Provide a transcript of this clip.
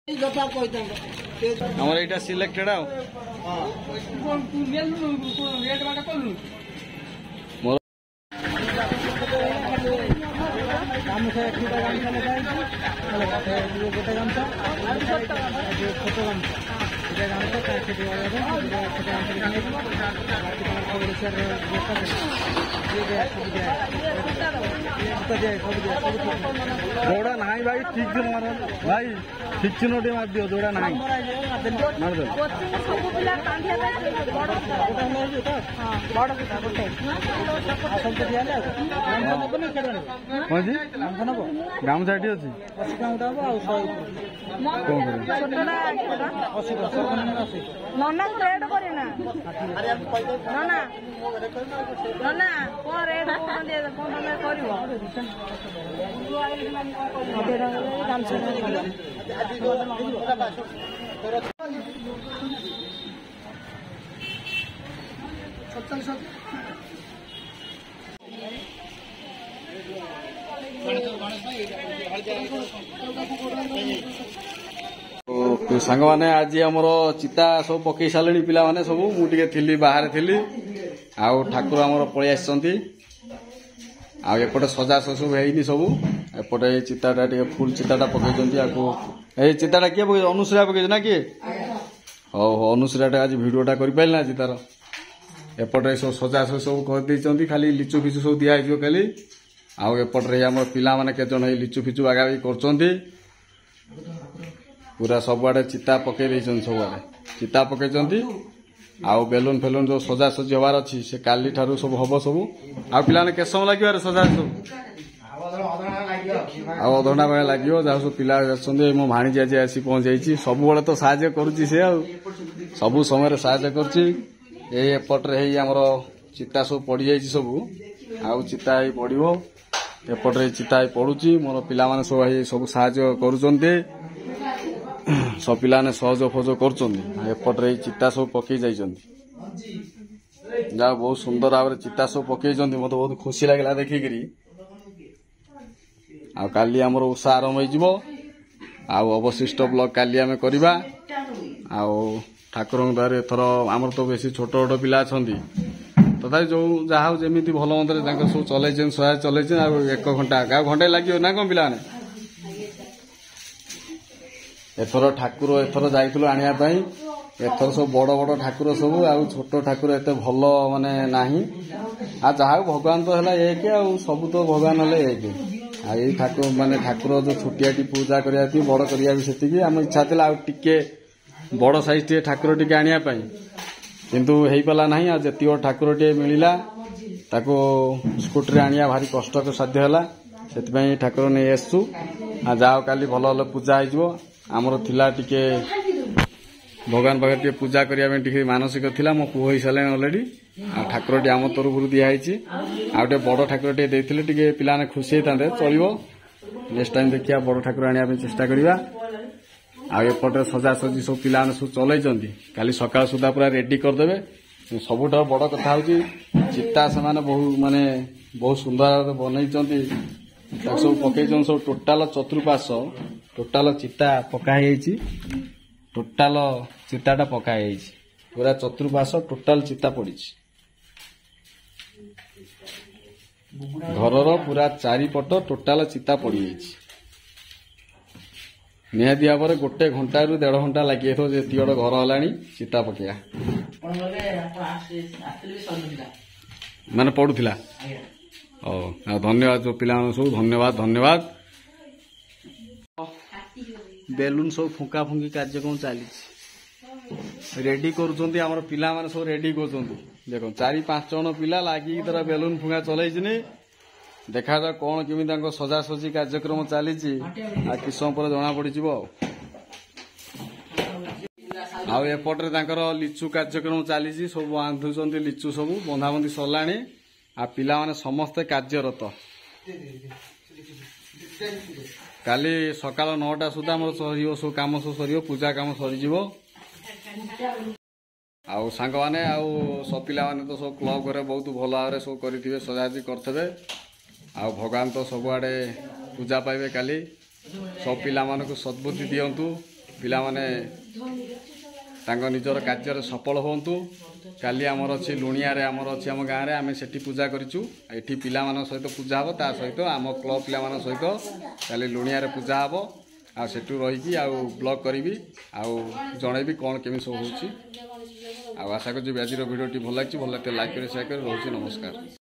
ଆମର ଏଇଟା ସିଲେକ୍ଟେଡ୍ ଆଉ ମୋର जोड़ा नहीं भाई ठीक से मार भाई ठीक से नोटे मार दियो जोड़ा नहीं मार दो कौन जी गामछा अच्छी सांग मैंने आज आमर चिता सब पकई सारे पिला माने सब मुझे थी बाहर थी आउ ठाकुर आमर पलि आसपटे सजा सब है सब एपटे चिताटा फुल चिताटा पकई चिताटा किए पकई अनुश्रा पकई ना किए हो अनुश्राटा आज भिडटा कर चितार एपटे सब सजा सब कर खाली लिचु फिचु सब दिखाई खाली आउपटे आम पिला माने केत जन लिचु फिचु बागाबी कर पूरा सबुआड़े चिता पकई सबुआड़े चिता पकई आउ बेलून फेलून जो सजा सजी हबार अच्छी से काली ठारू सब हम सब आ पिला के समय लगे सजा सब अधघंटा भाई लगे जहाँ सब पिला मो भाणीजी आज आसी पहुंच जाइए सब तो साहय करुच्ची से सबू समय साहय करपटे आमर चिता सब पड़ जा सब आउ चिता पड़ो एपटे चिता पड़ुची मोर पिला माने सब साहय करुचंती सब पिला सहयोग फज करपटे चिता सब पकई जा बहुत सुंदर भाव चिता सब पकई मत बहुत खुशी लगे देखिक काली आमर उषा आरंभ हो अवशिष्ट ब्लॉग काली आम करवा ठाकुर द्वारा एथर आमर तो बेसी छोट छोट पिला अच्छा तथा जो जहाँ जमी भल मंद सब चल सहाय चल एक घंटा घंटे लगे ना कौन पिला एथर ठाकुर एथर जाइलु आने एथर सब बड़ बड़ ठाकुर सब छोट ठाकुर एत भल माने नाही जहाँ भगवान तो है एक सब तो भगवान है एक ठाकुर माने ठाकुर जो छोटिया पूजा करा बड़ करा भी से आम इच्छा थी टे बड़ साइज टे ठाकुर टे आने किंतु हो पाला ना जी ठाकुर टे मिलला स्कूटी आनिया भारी कष्ट साध्य है से ठाकुर नहीं आसु जाओ काली भल भल पूजा हो आमर थिला टिके भगवान पाखे पूजा करने मानसिक थिला मो पुह हो सारे अलरेडी ठाकुर टी आम तरफ दिखाई आउटे बड़ ठाकुर टे पिला खुशी होता चलो नेक्स्ट टाइम देखिए बड़ ठाकुर आने चेष्टा करवा आउटे सजा सजी सब पिला सब चल काली सकाल सुधा पूरा रेडी करदे सबुठ बड़ कथा हूँ चिता से माने बहुत सुंदर बनई सब पकई सब टोटाल चतुर्पाश टोटाल चिता पकाई टोटाल चिताटा पकाई पूरा चतुर्पाश टोटाल चिता पड़ी घर पूरा चारिपट टोटाल चिता पड़ी निहाती भाव में गोटे घंटा रू 1.5 घंटा लगे जी घर है चिता पकड़ा माने पड़ूला धन्यवाद जो पिला सब धन्यवाद धन्यवाद बेलून सब फुंका फुंकी कार्यक्रम चली रेडी कर पिला माने सब रेडी कर देख 4-5 जन पिला लगी तरह बेलून फुंका चलई देखा जा कौन केमी सजा सजी कार्यक्रम चली कि समय पर जना पड़ एपटे लिचु कार्यक्रम चली सब बांधुंट लिचु सब बंधाबंधी सरला पिला माने समस्ते कार्यरत काली सकाल 9टा सुधा मोर सर सब कम सब सर पूजा कम सरी सांग मैंने सब पिला माने तो सब क्लब करे बहुत भल भाव सब करेंगे सजाजी करते भगवान तो सबुआड़े पूजा पाइबे काली सब पिला मानक सद्बुद्धि दियंतु ପିଲାମାନେ ତାଙ୍କ ନିଜର କାର୍ଯ୍ୟରେ ସଫଳ ହୁଅନ୍ତୁ। କାଲି ଆମର ଅଛି ଲୁଣିଆରେ, ଆମର ଅଛି ଆମ ଗାଁରେ, ଆମେ ସେଠି ପୂଜା କରିଛୁ। ଏଠି ପିଲାମାନଙ୍କ ସହିତ ପୂଜା ହେବ, ତା ସହିତ ଆମ କ୍ଲବ୍ ପିଲାମାନଙ୍କ ସହିତ କାଲି ଲୁଣିଆରେ ପୂଜା ହେବ। ଆଉ ସେଠୁ ରହିକି ଆଉ ବ୍ଲଗ୍ କରିବି, ଆଉ ଜଣେଇବି କ'ଣ କେମିତି ସବୁ ହେଉଛି। ଆଉ ଆଶା କରୁଛି ଆଜିର ଭିଡ଼ିଓଟି ଭଲ ଲାଗିଛି। ଭଲ ଲାଗିଲେ ଲାଇକ୍ କରି ସେୟାର କରି ରହୁଛି। ନମସ୍କାର।